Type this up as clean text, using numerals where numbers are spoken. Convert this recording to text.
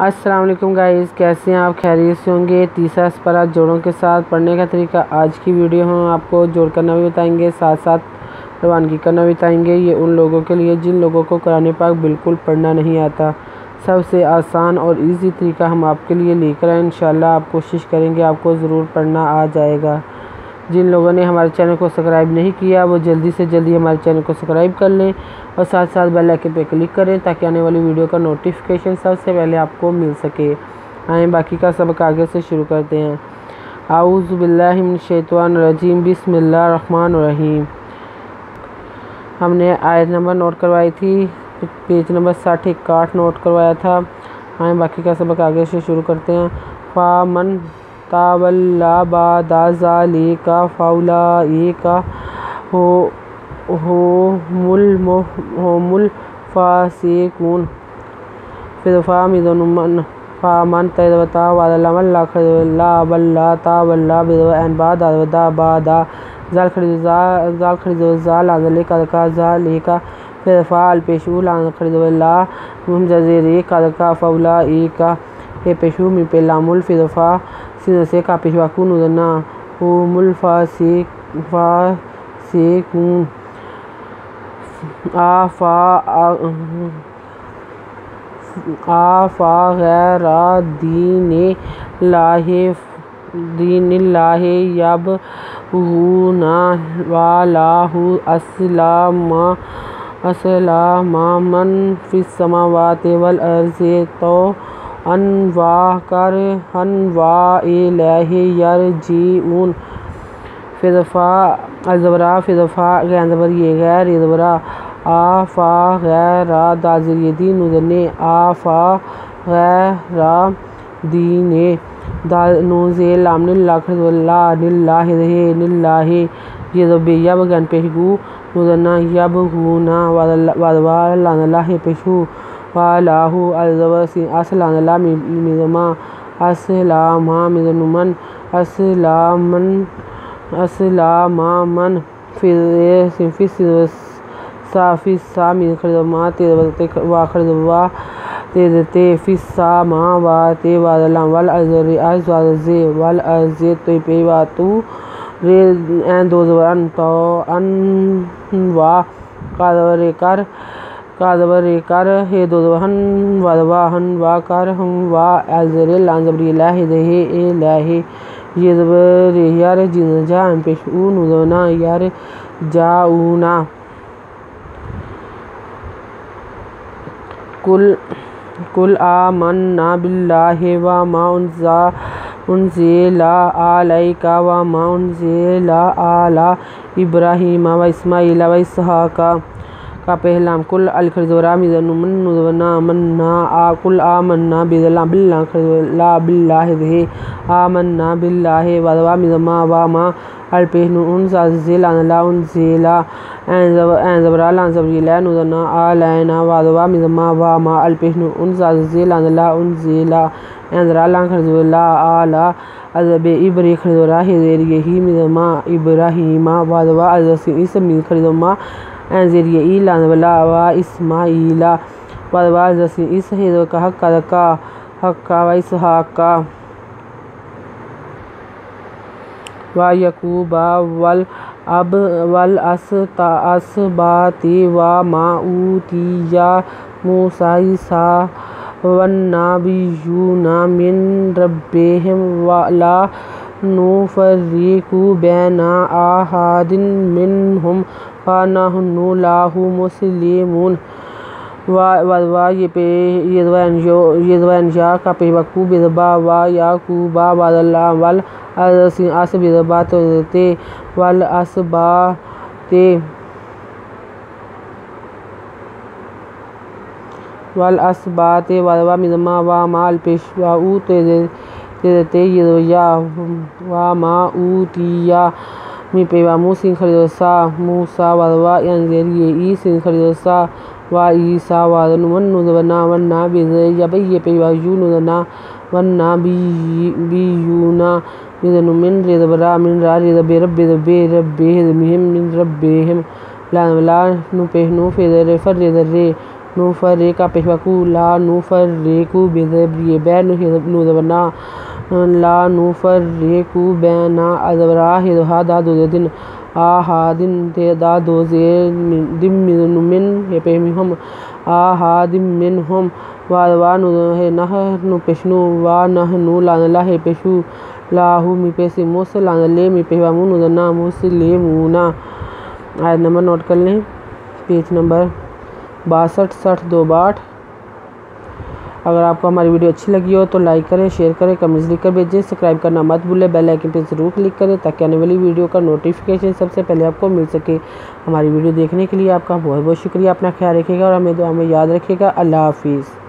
السلام علیکم گائز، کیسے ہیں آپ؟ خیریت سے ہوں گے۔ تیسرا سپارہ جوڑوں کے ساتھ پڑھنے کا طریقہ آج کی ویڈیو ہم آپ کو جوڑ کرنا بھی بتائیں گے، ساتھ ساتھ روانگی کرنا بھی بتائیں گے۔ یہ ان لوگوں کے لیے جن لوگوں کو قرآن پاک بالکل پڑھنا نہیں آتا، سب سے آسان اور ایزی طریقہ ہم آپ کے لیے لے کر آئے۔ انشاءاللہ آپ کوشش کریں گے آپ کو ضرور پڑھنا آ جائے گا۔ جن لوگوں نے ہمارے چینل کو سبسکرائب نہیں کیا وہ جلدی سے جلدی ہمارے چینل کو سبسکرائب کر لیں اور ساتھ ساتھ بیل آئکن پہ کلک کریں تاکہ آنے والی ویڈیو کا نوٹیفیکیشن سب سے پہلے آپ کو مل سکے۔ آئیں باقی کا سبق آگے سے شروع کرتے ہیں۔ اعوذ باللہ من الشیطان الرجیم، بسم اللہ الرحمن الرحیم۔ ہم نے آیت نمبر نوٹ کروائی تھی، پیج نمبر 61 نوٹ کروایا تھا۔ آئیں باقی کا سبق آگے سے شروع کرتے ہیں۔ فَمَن تَوَلَّىٰ بَعْدَ ذَٰلِکَ فَأُولَٰئِکَ هُمُ الْفَاسِقُونَ۔ فَمَن تَوَلَّىٰ بَعْدَ ذَٰلِکَ الْپِشُو فَأُولَٰئِکَ پیشو می پہ لامل فضفا سے کا پیشوا کو نودنا هم الفاسقون۔ غیر دین اللہ یبغون وَلَهُ أَسْلَمَ مَن فِی السَّمَاوَاتِ وَالْأَرْضِ طَوْعًا وَکَرْہًا وَإِلَیہِ یَرْجِعُونَ۔ فضفا غین زبر یہ غیر یہ زبر غیر دازر یہ دین نودنے غیر دین نوزے لام نلّہ یہ زب یب گن پیشگو نودنا یبغونا وادوا لان اللہ پیشو وَلَهُ أَسْلَمَ مِزما أسلام مزنمن أسلام من فی السَّمَاءِ خردمات وخردوا تیزتے فی السماوات والارض تو پیواتو این دو زبران تو انوا قادور کر ہے دو زبران ودواہن وکرہم والزر لان زبری الہ دہی الہ یہ زبر یار جن جان پیشون ودونا یار جاؤنا۔ قل آمنا باللہ وما انزل الیک وما انزل الی ابراہیم واسماعیل واسحاق کا پہلام کل الخرزورا مزنمن نودنا منا قل آمنا باللہ دہی آمنا باللہ ودوا مزما وما الپہن انزل انزل این زبرا لان زبری لین نودنا آلینا ودوا مزما وما الپہن انزل انزل این زبرا لان خرزور لا آلا ازب ابری خرزورا ہزیر یہی مزما ابراہیم ودوا ازسی اسم خرزما این زیر یہی لان زبلا و اسماعیل ودوا ازسی اس حضو کا حق و اسحاق و یعقوب والاسباط وما اوتی موسیٰ عیسیٰ والنبیون من ربهم لا نفرق بین احد منهم ونحن له مسلمون۔ ودوا یہ زبان کا پیشوا بزبا و یعقوب والاسباط ودوا مزما وما الپیشوا تیزتے یا وما اوتیا می پیوا موسیٰ خریدوسا موسیٰ ودوا ینزیر یہ سن خریدوسا و عیسیٰ ودنمن نودنا وننا بیزی پیوا یونودنا وننا بیون مزنمن ریزبرا من را ریزب رب ربهم من ربهم لان نو پہنو فر ریزر نفرق پیشواکو لا نفرق بے نوزبنا لا نفرق بین ازواجہا دا دوزدن آہادن دا دوزدن منہم آہادن منہم ونحن پیشنو ونحن لہ پیشو لاہو می پیش مسلم لے می پیشوامون مسلمون۔ آیت نمبر نوٹ کر لیں، پیج نمبر 6262۔ اگر آپ کو ہماری ویڈیو اچھی لگی ہو تو لائک کریں، شیئر کریں، کمنٹس لکھ کر بھیجیں، سبسکرائب کرنا مت بھولیں، بیل آئیکن پہ ضرور کلک کریں تاکہ آنے والی ویڈیو کا نوٹیفیکیشن سب سے پہلے آپ کو مل سکے۔ ہماری ویڈیو دیکھنے کے لیے آپ کا بہت بہت شکریہ۔ اپنا خیال رکھیے گا اور ہمیں دعا میں یاد رکھیے گا۔ اللہ حافظ۔